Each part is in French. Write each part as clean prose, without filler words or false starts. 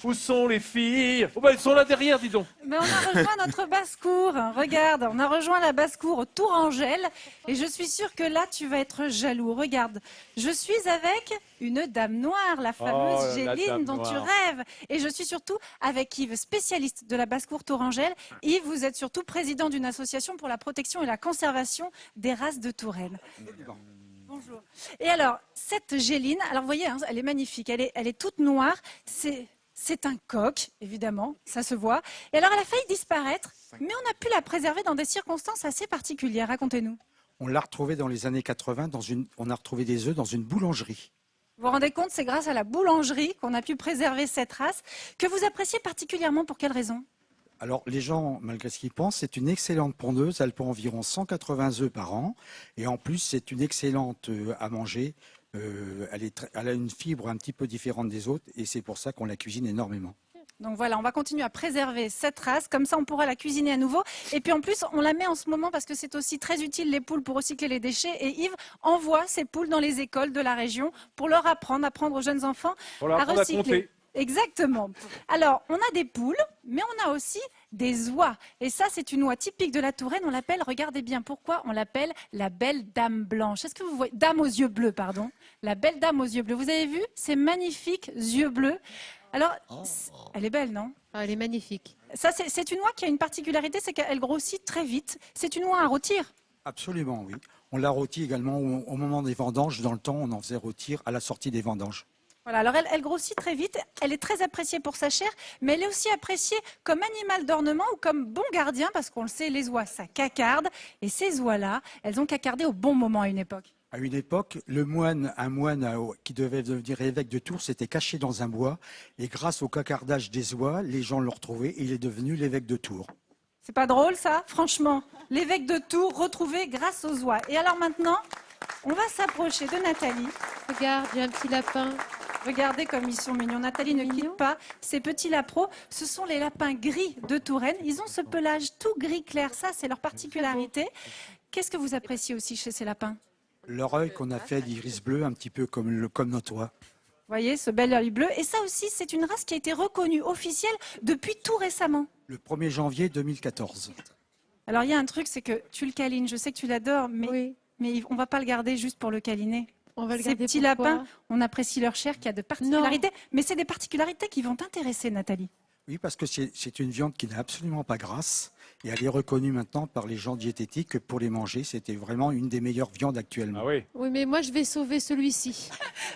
Où sont les filles? Oh bah elles sont là derrière, dis donc. Mais on a rejoint notre basse-cour. Regarde, on a rejoint la basse-cour au Tourangelle. Et je suis sûre que là, tu vas être jaloux. Regarde, je suis avec une dame noire, la fameuse Oh, la Géline dame dont tu noire. rêves. Et je suis surtout avec Yves, spécialiste de la basse-cour Tourangelle. Yves, vous êtes surtout président d'une association pour la protection et la conservation des races de Touraine. Bonjour. Et alors, cette Géline, alors vous voyez, hein, elle est magnifique, elle est toute noire. C'est un coq, évidemment, ça se voit. Et alors, elle a failli disparaître, mais on a pu la préserver dans des circonstances assez particulières. Racontez-nous. On l'a retrouvée dans les années 80, on a retrouvé des œufs dans une boulangerie. Vous vous rendez compte, c'est grâce à la boulangerie qu'on a pu préserver cette race, que vous appréciez particulièrement. Pour quelle raison? Alors, les gens, malgré ce qu'ils pensent, c'est une excellente pondeuse. Elle pond environ 180 œufs par an. Et en plus, c'est une excellente à manger. Elle a une fibre un petit peu différente des autres. Et c'est pour ça qu'on la cuisine énormément. Donc voilà, on va continuer à préserver cette race, comme ça on pourra la cuisiner à nouveau. Et puis en plus, on la met en ce moment parce que c'est aussi très utile les poules pour recycler les déchets. Et Yves envoie ces poules dans les écoles de la région pour leur apprendre aux jeunes enfants Pour leur à apprendre à recycler. compter. Exactement. Alors, on a des poules, mais on a aussi des oies. Et ça, c'est une oie typique de la Touraine. On l'appelle, regardez bien pourquoi, on l'appelle la belle dame blanche. Est-ce que vous voyez, dame aux yeux bleus, pardon. La belle dame aux yeux bleus. Vous avez vu ces magnifiques yeux bleus? Alors, elle est belle, non? Ah, elle est magnifique. Ça, c'est une oie qui a une particularité, c'est qu'elle grossit très vite. C'est une oie à rôtir. Absolument, oui. On la rôtit également au moment des vendanges. Dans le temps, on en faisait rôtir à la sortie des vendanges. Voilà, alors elle grossit très vite, elle est très appréciée pour sa chair, mais elle est aussi appréciée comme animal d'ornement ou comme bon gardien, parce qu'on le sait, les oies, ça cacarde, et ces oies-là, elles ont cacardé au bon moment à une époque. À une époque, un moine qui devait devenir évêque de Tours s'était caché dans un bois. Et grâce au cacardage des oies, les gens l'ont retrouvé et il est devenu l'évêque de Tours. C'est pas drôle ça? Franchement, l'évêque de Tours retrouvé grâce aux oies. Et alors maintenant, on va s'approcher de Nathalie. Regarde, il y a un petit lapin. Regardez comme ils sont mignons. Nathalie ne quitte pas ces petits lapros. Ce sont les lapins gris de Touraine. Ils ont ce pelage tout gris clair. Ça, c'est leur particularité. Qu'est-ce que vous appréciez aussi chez ces lapins? Leur œil qu'on a fait d'iris bleu, un petit peu comme notre oie. Vous voyez, ce bel œil bleu. Et ça aussi, c'est une race qui a été reconnue officielle depuis tout récemment. Le 1er janvier 2014. Alors, il y a un truc, c'est que tu le câlines. Je sais que tu l'adores, mais on ne va pas le garder juste pour le câliner. On va le Ces garder. petits Pourquoi? lapins, on apprécie leur chair qui a de particularités. Mais c'est des particularités qui vont t'intéresser, Nathalie. Oui, parce que c'est une viande qui n'est absolument pas grasse. Et elle est reconnue maintenant par les gens diététiques que pour les manger, c'était vraiment une des meilleures viandes actuellement. Ah oui. Oui, mais moi, je vais sauver celui-ci.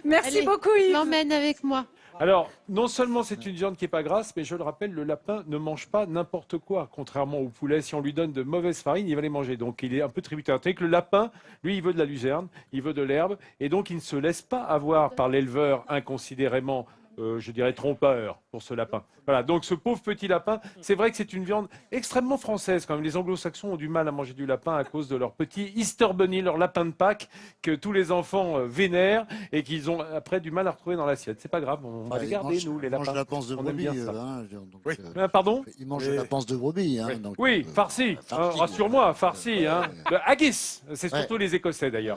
Merci Allez, beaucoup, Yves. L'emmène avec moi. Alors, non seulement c'est une viande qui n'est pas grasse, mais je le rappelle, le lapin ne mange pas n'importe quoi. Contrairement au poulet, si on lui donne de mauvaises farines, il va les manger. Donc, il est un peu tributaire. Tandis que le lapin, lui, il veut de la luzerne, il veut de l'herbe, et donc il ne se laisse pas avoir par l'éleveur inconsidérément, je dirais, trompeur pour ce lapin. Voilà, donc ce pauvre petit lapin, c'est vrai que c'est une viande extrêmement française quand même. Les anglo-saxons ont du mal à manger du lapin à cause de leur petit Easter Bunny, leur lapin de Pâques, que tous les enfants vénèrent et qu'ils ont après du mal à retrouver dans l'assiette. C'est pas grave, on va les garder, nous, les Ils mangent lapins. la panse de On aime brebis. bien ça. Donc, Oui. Pardon? ils mangent la panse de brebis. Oui, farci. farci, Rassure-moi, farci. ouais. Le haggis, c'est surtout les Écossais d'ailleurs.